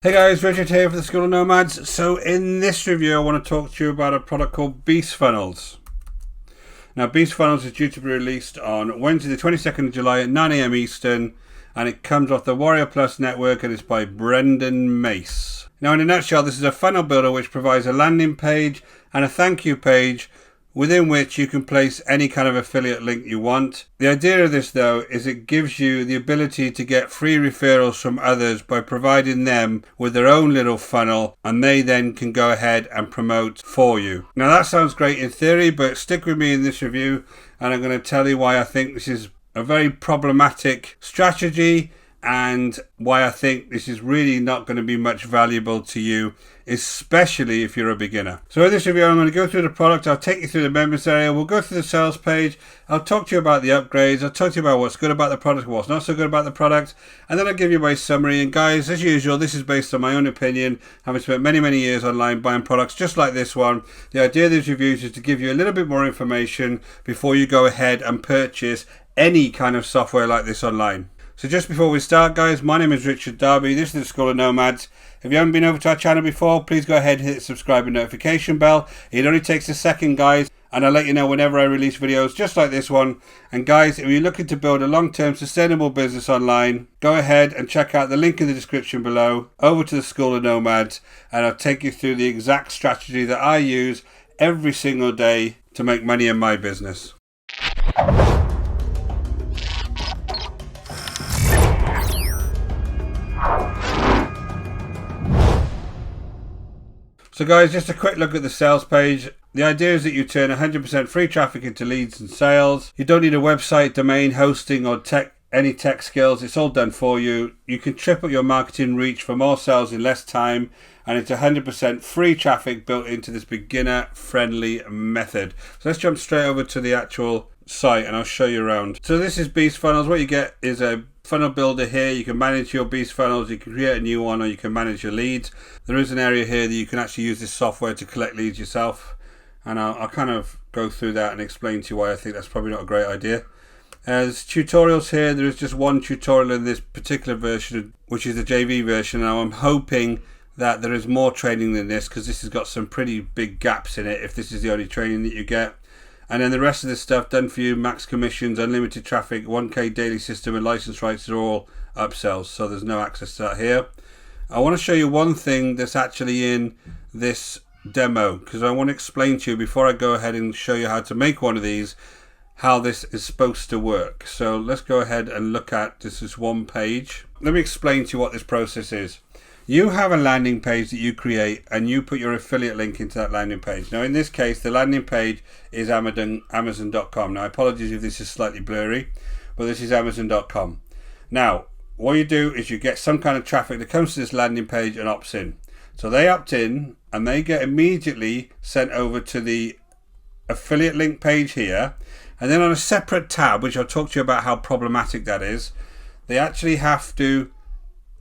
Hey guys, Richard here for the School of Nomads. So in this review I want to talk to you about a product called Beast Funnels. Now Beast Funnels is due to be released on Wednesday the 22nd of July at 9 AM Eastern, and it comes off the Warrior Plus network and it's by Brendan Mace. Now in a nutshell, this is a funnel builder which provides a landing page and a thank you page within which you can place any kind of affiliate link you want. The idea of this though is it gives you the ability to get free referrals from others by providing them with their own little funnel, and they then can go ahead and promote for you. Now that sounds great in theory, but stick with me in this review and I'm going to tell you why I think this is a very problematic strategy and why I think this is really not going to be much valuable to you, especially if you're a beginner. So in this review I'm going to go through the product, I'll take you through the members area, we'll go through the sales page, I'll talk to you about the upgrades, I'll talk to you about what's good about the product and what's not so good about the product, and then I'll give you my summary. And guys, as usual, this is based on my own opinion, having spent many years online buying products just like this one. The idea of these reviews is to give you a little bit more information before you go ahead and purchase any kind of software like this online. So just before we start, guys, my name is Richard Darby, this is the School of Nomads. If you haven't been over to our channel before, please go ahead and hit the subscribe and notification bell. It only takes a second, guys, and I'll let you know whenever I release videos just like this one. And guys, if you're looking to build a long-term sustainable business online, go ahead and check out the link in the description below, over to the School of Nomads, and I'll take you through the exact strategy that I use every single day to make money in my business. So guys, just a quick look at the sales page. The idea is that you turn 100% free traffic into leads and sales. You don't need a website, domain, hosting or any tech skills. It's all done for you. You can triple your marketing reach for more sales in less time, and it's 100% free traffic built into this beginner friendly method. So let's jump straight over to the actual site and I'll show you around. So this is Beast Funnels. What you get is a funnel builder here. You can manage your Beast Funnels, you can create a new one, or you can manage your leads. There is an area here that you can actually use this software to collect leads yourself, and I'll kind of go through that and explain to you why I think that's probably not a great idea. There's tutorials here. There is just one tutorial in this particular version, which is the JV version. Now I'm hoping that there is more training than this, because this has got some pretty big gaps in it if this is the only training that you get. And then the rest of this stuff done for you, max commissions, unlimited traffic, 1K daily system and license rights are all upsells, so there's no access to that here. I want to show you one thing that's actually in this demo, because I want to explain to you before I go ahead and show you how to make one of these, how this is supposed to work. So let's go ahead and look at this one page. Let me explain to you what this process is. You have a landing page that you create and you put your affiliate link into that landing page. Now in this case, the landing page is Amazon.com. Now apologies if this is slightly blurry, but this is Amazon.com. Now what you do is you get some kind of traffic that comes to this landing page and opts in. So they opt in and they get immediately sent over to the affiliate link page here. And then on a separate tab, which I'll talk to you about how problematic that is, they actually have to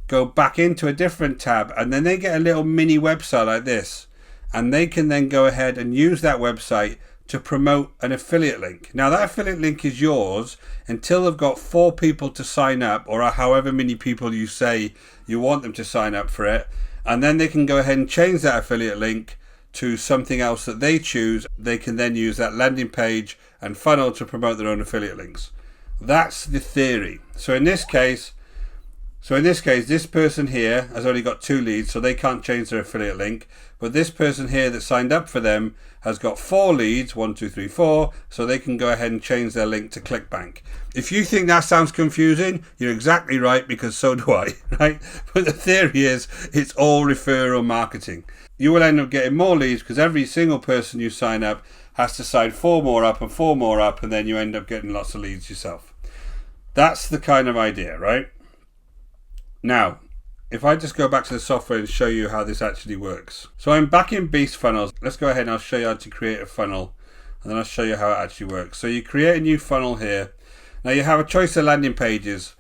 go back into a different tab, and then they get a little mini website like this, and they can then go ahead and use that website to promote an affiliate link. Now that affiliate link is yours until they've got 4 people to sign up, or however many people you say you want them to sign up for it, and then they can go ahead and change that affiliate link to something else that they choose. They can then use that landing page and funnel to promote their own affiliate links. That's the theory. So in this case, this person here has only got 2 leads, so they can't change their affiliate link. But this person here that signed up for them has got 4 leads, 1, 2, 3, 4, so they can go ahead and change their link to ClickBank. If you think that sounds confusing, you're exactly right, because so do I, right? But the theory is it's all referral marketing. You will end up getting more leads because every single person you sign up has to sign 4 more up and 4 more up, and then you end up getting lots of leads yourself. That's the kind of idea, right? Now, if I just go back to the software and show you how this actually works. So I'm back in Beast Funnels. Let's go ahead and I'll show you how to create a funnel, and then I'll show you how it actually works. So you create a new funnel here. Now you have a choice of landing pages.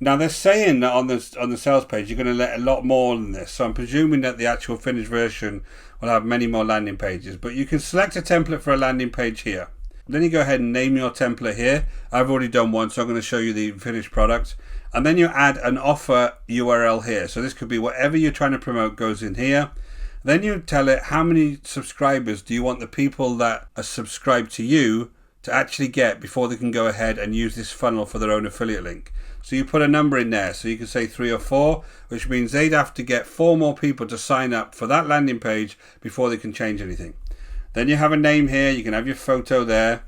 Now they're saying that on the sales page you're going to let a lot more than this. So I'm presuming that the actual finished version will have many more landing pages. But you can select a template for a landing page here. Then you go ahead and name your template here. I've already done one, so I'm going to show you the finished product. And then you add an offer URL here. So this could be whatever you're trying to promote goes in here. Then you tell it how many subscribers do you want the people that are subscribed to you to actually get before they can go ahead and use this funnel for their own affiliate link. So you put a number in there. So you can say 3 or 4, which means they'd have to get 4 more people to sign up for that landing page before they can change anything. Then you have a name here. You can have your photo there,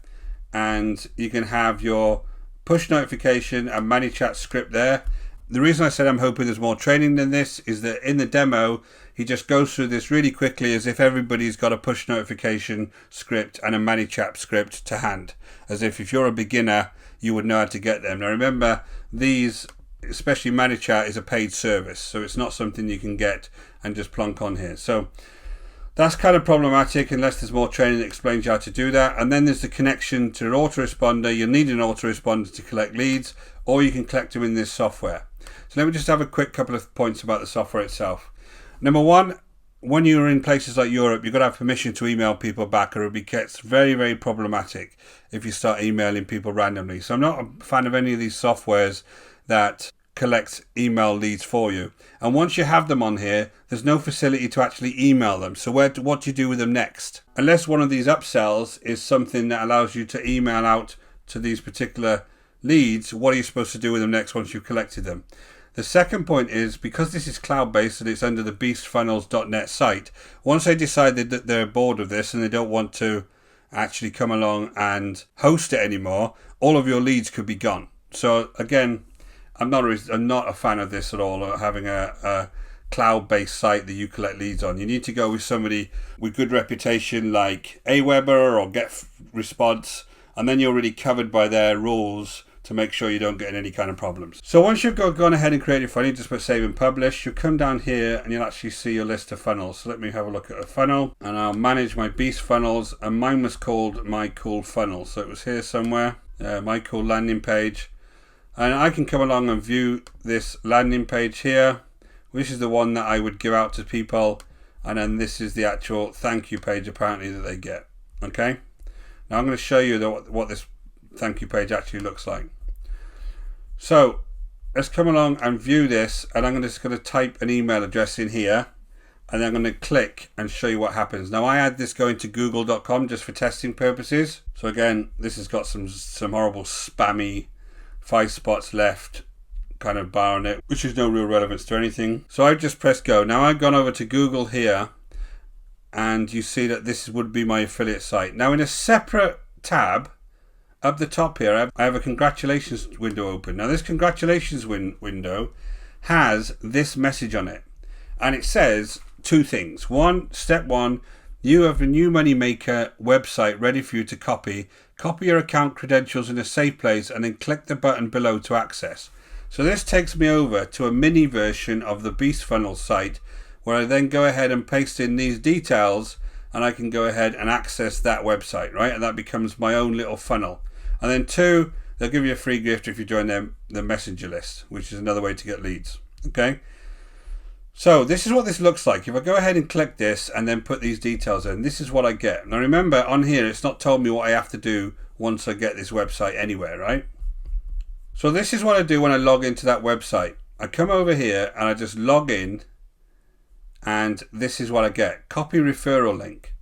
and you can have your push notification and ManyChat script there. The reason I said I'm hoping there's more training than this is that in the demo, he just goes through this really quickly as if everybody's got a push notification script and a ManyChat script to hand. As if you're a beginner, you would know how to get them. Now remember, these, especially ManyChat, is a paid service. So it's not something you can get and just plonk on here. So that's kind of problematic unless there's more training that explains you how to do that. And then there's the connection to an autoresponder. You'll need an autoresponder to collect leads, or you can collect them in this software. So let me just have a quick couple of points about the software itself. Number one, when you're in places like Europe, you've got to have permission to email people back, or it gets very, very problematic if you start emailing people randomly. So I'm not a fan of any of these softwares that collect email leads for you. And once you have them on here, there's no facility to actually email them. So what do you do with them next? Unless one of these upsells is something that allows you to email out to these particular leads, what are you supposed to do with them next once you've collected them? The second point is, because this is cloud-based and it's under the beastfunnels.net site, once they decided that they're bored of this and they don't want to actually come along and host it anymore, all of your leads could be gone. So again, I'm not a fan of this at all, or having a cloud-based site that you collect leads on. You need to go with somebody with good reputation like Aweber or GetResponse, and then you're really covered by their rules to make sure you don't get in any kind of problems. So once you've gone ahead and created a funnel, you just put save and publish. You'll come down here and you'll actually see your list of funnels. So let me have a look at a funnel, and I'll manage my beast funnels, and mine was called My Cool Funnel. So it was here somewhere, My Cool Landing Page. And I can come along and view this landing page here. This is the one that I would give out to people, and then this is the actual thank you page apparently that they get. Okay, now I'm going to show you what this thank you page actually looks like. So let's come along and view this, and I'm just going to type an email address in here, and then I'm going to click and show you what happens. Now I had this going to google.com just for testing purposes. So again, this has got some horrible spammy 5 spots left kind of bar on it, which is no real relevance to anything. So I've just pressed go. Now I've gone over to Google here, and you see that this would be my affiliate site. Now in a separate tab up the top here, I have a congratulations window open. Now this congratulations window has this message on it, and it says 2 things. One, step 1, you have a new Moneymaker website ready for you to copy. Copy your account credentials in a safe place, and then click the button below to access. So this takes me over to a mini version of the Beast Funnel site, where I then go ahead and paste in these details, and I can go ahead and access that website, right? And that becomes my own little funnel. And then 2, they'll give you a free gift if you join the messenger list, which is another way to get leads. Okay. So this is what this looks like. If I go ahead and click this and then put these details in, this is what I get. Now remember, on here, it's not told me what I have to do once I get this website anywhere, right? So this is what I do when I log into that website. I come over here and I just log in, and this is what I get. Copy referral link.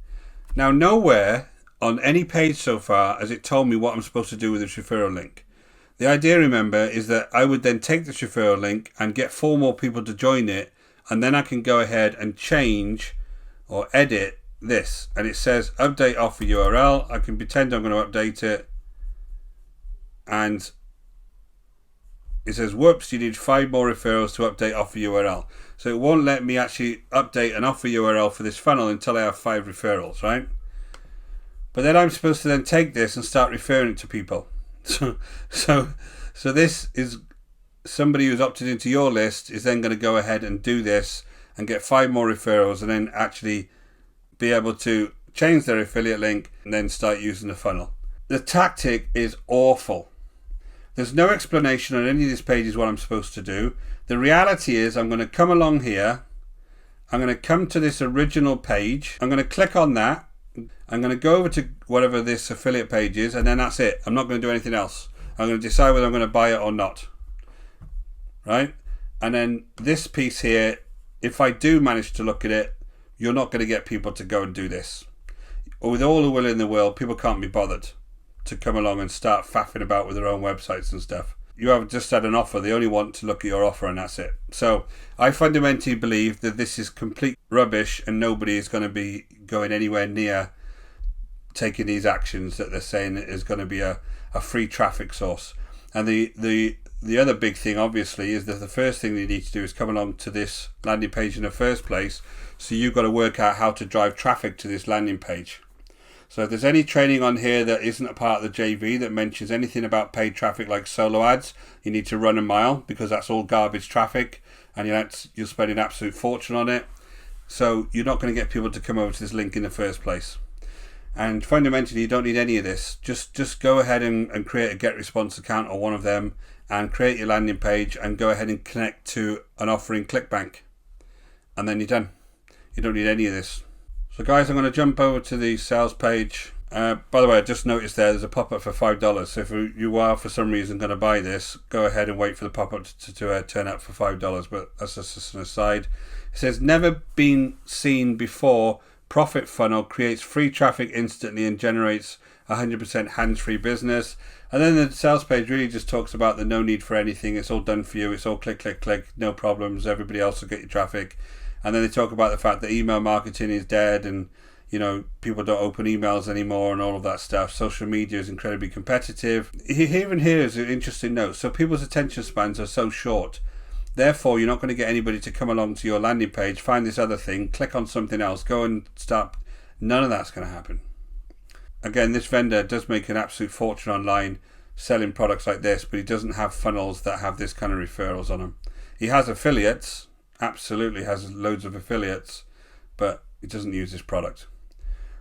Now nowhere on any page so far has it told me what I'm supposed to do with this referral link. The idea, remember, is that I would then take this referral link and get 4 more people to join it, and then I can go ahead and change or edit this. And it says update offer URL. I can pretend I'm going to update it, and it says whoops, you need 5 more referrals to update offer URL. So it won't let me actually update an offer URL for this funnel until I have 5 referrals, right? But then I'm supposed to then take this and start referring it to people. So this is somebody who's opted into your list is then going to go ahead and do this and get 5 more referrals, and then actually be able to change their affiliate link and then start using the funnel. The tactic is awful. There's no explanation on any of these pages what I'm supposed to do. The reality is I'm going to come along here. I'm going to come to this original page. I'm going to click on that. I'm going to go over to whatever this affiliate page is, and then that's it. I'm not going to do anything else. I'm going to decide whether I'm going to buy it or not. right? And then this piece here, if I do manage to look at it, you're not going to get people to go and do this. Or with all the will in the world, people can't be bothered to come along and start faffing about with their own websites and stuff. You have just had an offer. They only want to look at your offer and that's it. So I fundamentally believe that this is complete rubbish and nobody is going to be going anywhere near taking these actions that they're saying is going to be a free traffic source. And the other big thing, obviously, is that the first thing you need to do is come along to this landing page in the first place. So you've got to work out how to drive traffic to this landing page. So if there's any training on here that isn't a part of the JV that mentions anything about paid traffic like solo ads, you need to run a mile, because that's all garbage traffic and you'll spend an absolute fortune on it. So you're not going to get people to come over to this link in the first place. And fundamentally, you don't need any of this. Just go ahead and create a GetResponse account or one of them and create your landing page and go ahead and connect to an offer in ClickBank. And then you're done. You don't need any of this. So guys, I'm going to jump over to the sales page. By the way, I just noticed there's a pop-up for $5. So if you are for some reason going to buy this, go ahead and wait for the pop-up to turn up for $5. But that's just an aside. It says, never been seen before. Profit funnel creates free traffic instantly and generates 100% hands-free business. And then the sales page really just talks about the no need for anything. It's all done for you. It's all click, click, click. No problems. Everybody else will get your traffic. And then they talk about the fact that email marketing is dead and, you know, people don't open emails anymore and all of that stuff. Social media is incredibly competitive. Even here is an interesting note. So people's attention spans are so short. Therefore, you're not going to get anybody to come along to your landing page, find this other thing, click on something else, go and start. None of that's going to happen. Again, this vendor does make an absolute fortune online selling products like this, but he doesn't have funnels that have this kind of referrals on them. He has affiliates. Absolutely has loads of affiliates, but he doesn't use this product.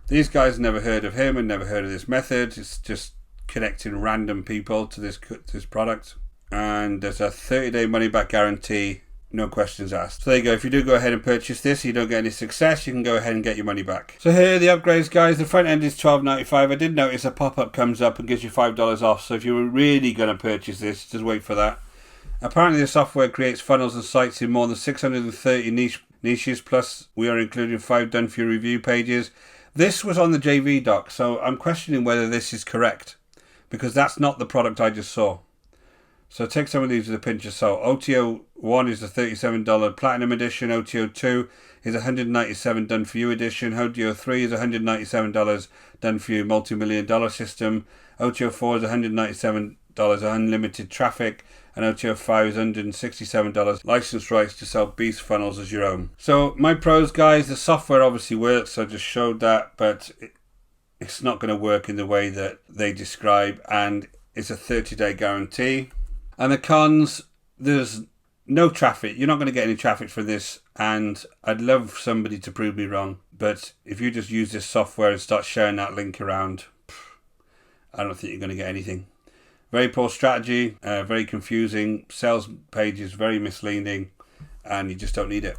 These guys never heard of him and never heard of this method. It's just connecting random people to this product. And there's a 30-day money-back guarantee, no questions asked. So there you go. If you do go ahead and purchase this, you don't get any success, you can go ahead and get your money back. So here are the upgrades, guys. The front end is $12.95. I did notice a pop-up comes up and gives you $5 off. So if you were really going to purchase this, just wait for that. Apparently the software creates funnels and sites in more than 630 niches, plus we are including 5 done-for-you review pages. This was on the JV doc, so I'm questioning whether this is correct, because that's not the product I just saw. So take some of these with a pinch of salt. OTO 1 is the $37 Platinum Edition. OTO 2 is $197 done-for-you edition. OTO 3 is $197 done-for-you multi-million-dollar system. OTO 4 is $197 unlimited traffic. And OTO 5 is $167 license rights to sell beast funnels as your own. So my pros, guys, the software obviously works. I just showed that, but it's not going to work in the way that they describe, and it's a 30-day guarantee. And the cons, there's no traffic. You're not going to get any traffic from this, and I'd love somebody to prove me wrong. But if you just use this software and start sharing that link around, I don't think you're going to get anything. Very poor strategy, very confusing. Sales page is very misleading, and you just don't need it.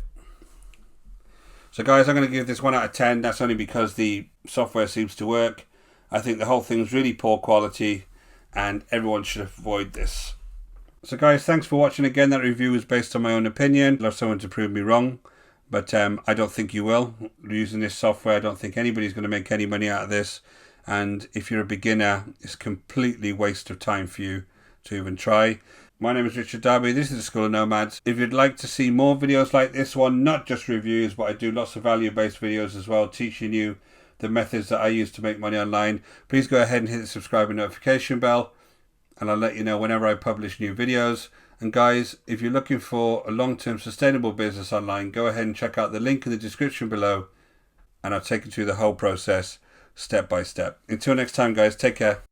So guys, I'm going to give this 1 out of 10. That's only because the software seems to work. I think the whole thing's really poor quality, and everyone should avoid this. So guys, thanks for watching again. That review is based on my own opinion. I'd love someone to prove me wrong, but I don't think you will. Using this software, I don't think anybody's going to make any money out of this. And if you're a beginner, it's completely waste of time for you to even try. My name is Richard Darby. This is the School of Nomads. If you'd like to see more videos like this one, not just reviews, but I do lots of value-based videos as well, teaching you the methods that I use to make money online, please go ahead and hit the subscribe and notification bell, and I'll let you know whenever I publish new videos. And guys, if you're looking for a long-term sustainable business online, go ahead and check out the link in the description below, and I'll take you through the whole process step by step. Until next time, guys, take care.